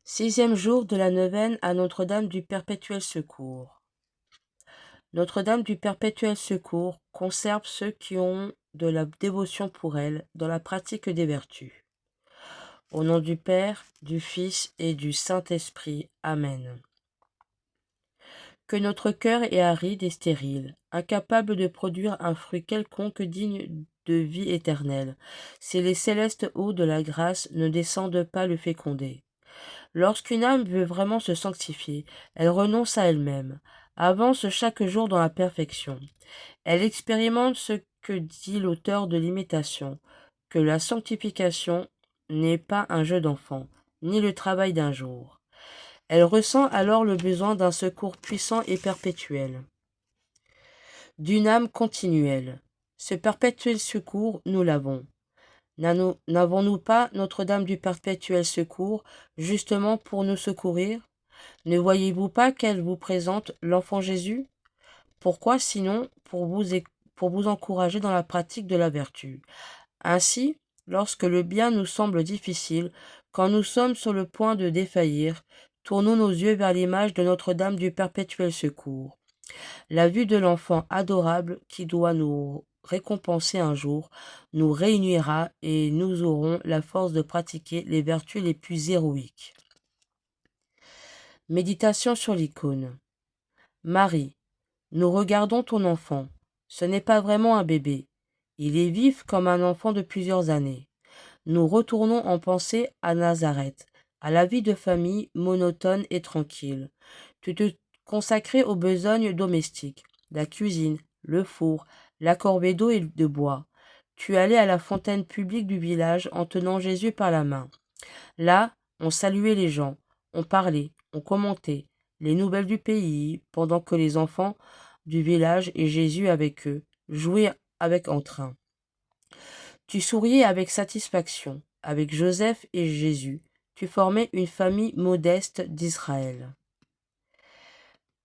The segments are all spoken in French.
6e jour de la neuvaine à Notre-Dame du Perpétuel Secours. Notre-Dame du Perpétuel Secours conserve ceux qui ont de la dévotion pour elle dans la pratique des vertus. Au nom du Père, du Fils et du Saint-Esprit. Amen. Que notre cœur est aride et stérile, incapable de produire un fruit quelconque digne de vie éternelle, si les célestes eaux de la grâce ne descendent pas le féconder. Lorsqu'une âme veut vraiment se sanctifier, elle renonce à elle-même, avance chaque jour dans la perfection. Elle expérimente ce que dit l'auteur de l'Imitation, que la sanctification n'est pas un jeu d'enfant, ni le travail d'un jour. Elle ressent alors le besoin d'un secours puissant et perpétuel, d'une âme continuelle. Ce perpétuel secours, nous l'avons. N'avons-nous pas Notre-Dame du Perpétuel Secours, justement pour nous secourir? Ne voyez-vous pas qu'elle vous présente l'enfant Jésus? Pourquoi sinon pour vous encourager dans la pratique de la vertu? Ainsi, lorsque le bien nous semble difficile, quand nous sommes sur le point de défaillir, tournons nos yeux vers l'image de Notre-Dame du Perpétuel Secours. La vue de l'enfant adorable qui doit nous récompenser un jour nous réunira et nous aurons la force de pratiquer les vertus les plus héroïques. Méditation sur l'icône. Marie, nous regardons ton enfant. Ce n'est pas vraiment un bébé. Il est vif comme un enfant de plusieurs années. Nous retournons en pensée à Nazareth, à la vie de famille monotone et tranquille. Tu te consacrais aux besognes domestiques, la cuisine, le four, la corvée d'eau et de bois. Tu allais à la fontaine publique du village en tenant Jésus par la main. Là, on saluait les gens, on parlait, on commentait les nouvelles du pays, pendant que les enfants du village et Jésus avec eux jouaient avec entrain. Tu souriais avec satisfaction. Avec Joseph et Jésus, tu formais une famille modeste d'Israël.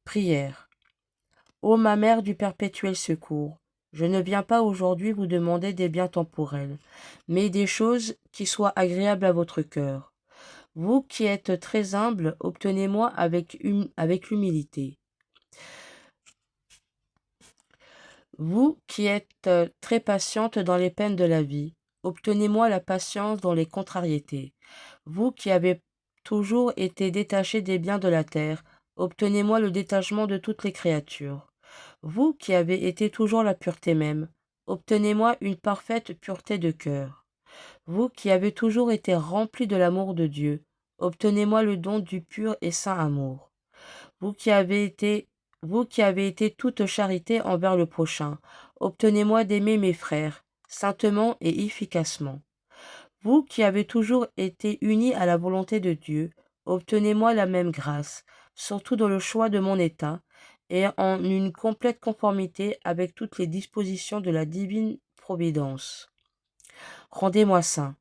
Prière. Ô ma mère du perpétuel secours, je ne viens pas aujourd'hui vous demander des biens temporels, mais des choses qui soient agréables à votre cœur. Vous qui êtes très humble, obtenez-moi avec l'humilité. Vous qui êtes très patiente dans les peines de la vie, obtenez-moi la patience dans les contrariétés. Vous qui avez toujours été détaché des biens de la terre, obtenez-moi le détachement de toutes les créatures. Vous qui avez été toujours la pureté même, obtenez-moi une parfaite pureté de cœur. Vous qui avez toujours été rempli de l'amour de Dieu, obtenez-moi le don du pur et saint amour. Vous qui avez été toute charité envers le prochain, obtenez-moi d'aimer mes frères, saintement et efficacement. Vous qui avez toujours été unis à la volonté de Dieu, obtenez-moi la même grâce, surtout dans le choix de mon état, et en une complète conformité avec toutes les dispositions de la divine providence. Rendez-moi saint.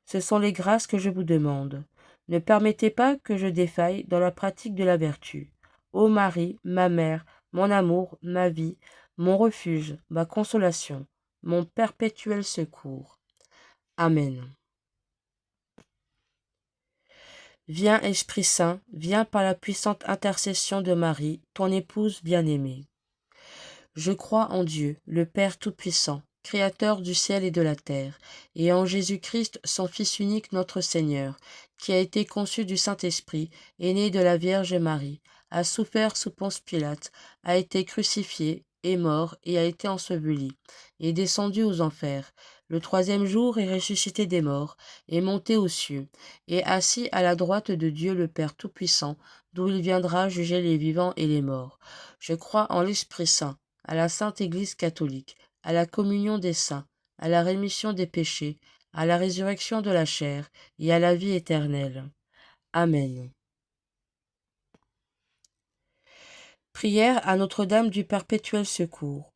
Ce sont les grâces que je vous demande. Ne permettez pas que je défaille dans la pratique de la vertu. Ô Marie, ma mère, mon amour, ma vie, mon refuge, ma consolation, mon perpétuel secours. Amen. Viens, Esprit Saint, viens par la puissante intercession de Marie, ton épouse bien-aimée. Je crois en Dieu, le Père Tout-Puissant, Créateur du ciel et de la terre, et en Jésus-Christ, son Fils unique, notre Seigneur, qui a été conçu du Saint-Esprit, est né de la Vierge Marie, a souffert sous Ponce Pilate, a été crucifié, est mort et a été enseveli, est descendu aux enfers. Le troisième jour est ressuscité des morts, est monté aux cieux, et assis à la droite de Dieu le Père Tout-Puissant, d'où il viendra juger les vivants et les morts. Je crois en l'Esprit Saint, à la Sainte Église catholique, à la communion des saints, à la rémission des péchés, à la résurrection de la chair et à la vie éternelle. Amen. Prière à Notre-Dame du Perpétuel Secours.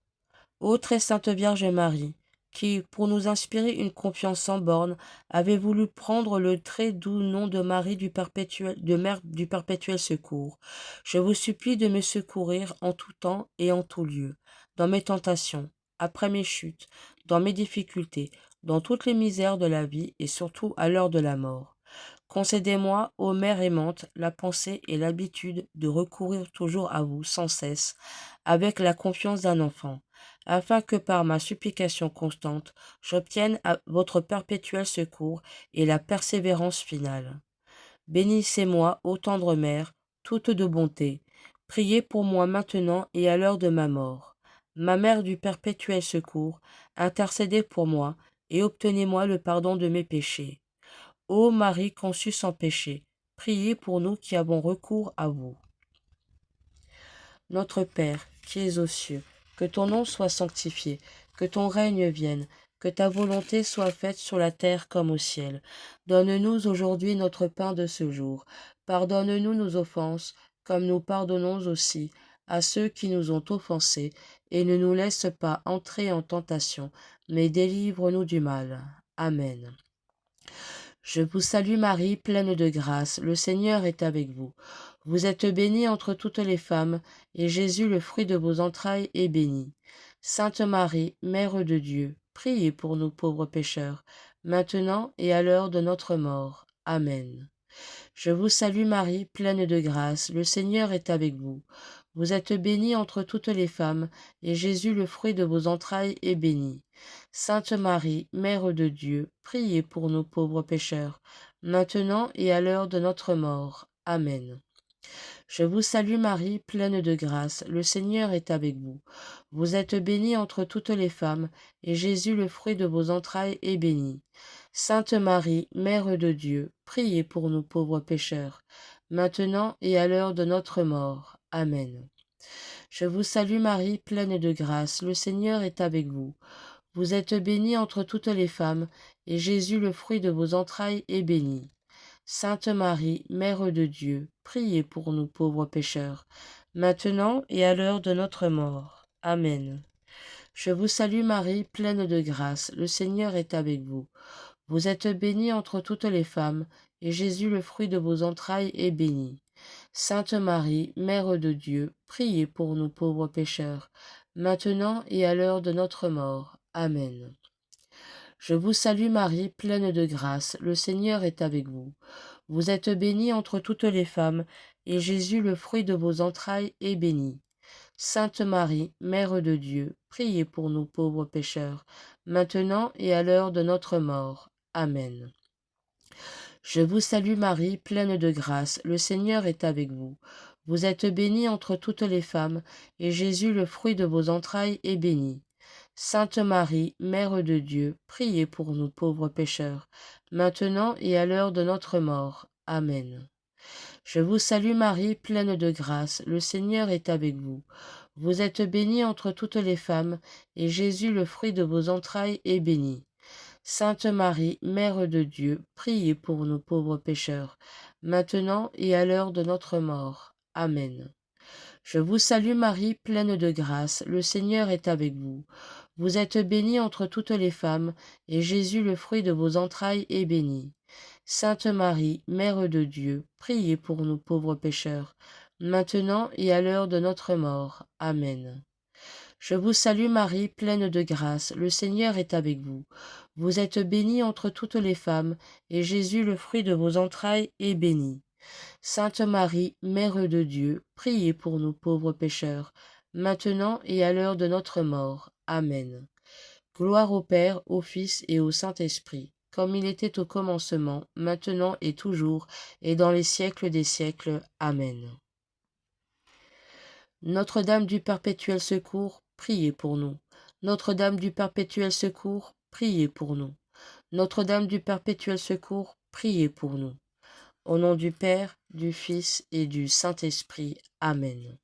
Ô très sainte Vierge Marie, qui, pour nous inspirer une confiance sans borne, avait voulu prendre le très doux nom de Marie de Mère du Perpétuel Secours, je vous supplie de me secourir en tout temps et en tout lieu, dans mes tentations, après mes chutes, dans mes difficultés, dans toutes les misères de la vie et surtout à l'heure de la mort. Concédez-moi, ô Mère aimante, la pensée et l'habitude de recourir toujours à vous sans cesse, avec la confiance d'un enfant, afin que par ma supplication constante, j'obtienne votre perpétuel secours et la persévérance finale. Bénissez-moi, ô tendre Mère, toute de bonté. Priez pour moi maintenant et à l'heure de ma mort. Ma Mère du perpétuel secours, intercédez pour moi et obtenez-moi le pardon de mes péchés. Ô Marie conçue sans péché, priez pour nous qui avons recours à vous. Notre Père, qui es aux cieux, que ton nom soit sanctifié, que ton règne vienne, que ta volonté soit faite sur la terre comme au ciel. Donne-nous aujourd'hui notre pain de ce jour. Pardonne-nous nos offenses, comme nous pardonnons aussi à ceux qui nous ont offensés, et ne nous laisse pas entrer en tentation, mais délivre-nous du mal. Amen. Je vous salue Marie, pleine de grâce, le Seigneur est avec vous. Vous êtes bénie entre toutes les femmes, et Jésus, le fruit de vos entrailles, est béni. Sainte Marie, Mère de Dieu, priez pour nous pauvres pécheurs, maintenant et à l'heure de notre mort. Amen. Je vous salue Marie, pleine de grâce, le Seigneur est avec vous. Vous êtes bénie entre toutes les femmes, et Jésus, le fruit de vos entrailles, est béni. Sainte Marie, Mère de Dieu, priez pour nous pauvres pécheurs, maintenant et à l'heure de notre mort. Amen. Je vous salue Marie, pleine de grâce, le Seigneur est avec vous. Vous êtes bénie entre toutes les femmes, et Jésus, le fruit de vos entrailles, est béni. Sainte Marie, Mère de Dieu, priez pour nous pauvres pécheurs, maintenant et à l'heure de notre mort. Amen. Je vous salue Marie, pleine de grâce, le Seigneur est avec vous. Vous êtes bénie entre toutes les femmes, et Jésus, le fruit de vos entrailles, est béni. Sainte Marie, Mère de Dieu, priez pour nous pauvres pécheurs, maintenant et à l'heure de notre mort. Amen. Je vous salue Marie, pleine de grâce, le Seigneur est avec vous. Vous êtes bénie entre toutes les femmes, et Jésus, le fruit de vos entrailles, est béni. Sainte Marie, Mère de Dieu, priez pour nous pauvres pécheurs, maintenant et à l'heure de notre mort. Amen. Je vous salue Marie, pleine de grâce, le Seigneur est avec vous. Vous êtes bénie entre toutes les femmes, et Jésus, le fruit de vos entrailles, est béni. Sainte Marie, Mère de Dieu, priez pour nous pauvres pécheurs, maintenant et à l'heure de notre mort. Amen. Je vous salue Marie, pleine de grâce, le Seigneur est avec vous. Vous êtes bénie entre toutes les femmes, et Jésus, le fruit de vos entrailles, est béni. Sainte Marie, Mère de Dieu, priez pour nous pauvres pécheurs, maintenant et à l'heure de notre mort. Amen. Je vous salue Marie, pleine de grâce, le Seigneur est avec vous. Vous êtes bénie entre toutes les femmes, et Jésus, le fruit de vos entrailles, est béni. Sainte Marie, Mère de Dieu, priez pour nous pauvres pécheurs, maintenant et à l'heure de notre mort. Amen. Je vous salue Marie, pleine de grâce, le Seigneur est avec vous. Vous êtes bénie entre toutes les femmes, et Jésus, le fruit de vos entrailles, est béni. Sainte Marie, Mère de Dieu, priez pour nous pauvres pécheurs, maintenant et à l'heure de notre mort. Amen. Je vous salue Marie, pleine de grâce, le Seigneur est avec vous. Vous êtes bénie entre toutes les femmes, et Jésus, le fruit de vos entrailles, est béni. Sainte Marie, Mère de Dieu, priez pour nous pauvres pécheurs, maintenant et à l'heure de notre mort. Amen. Gloire au Père, au Fils et au Saint-Esprit, comme il était au commencement, maintenant et toujours, et dans les siècles des siècles. Amen. Notre-Dame du Perpétuel Secours, priez pour nous. Notre-Dame du Perpétuel Secours, priez pour nous. Notre-Dame du Perpétuel Secours, priez pour nous. Au nom du Père, du Fils et du Saint-Esprit. Amen.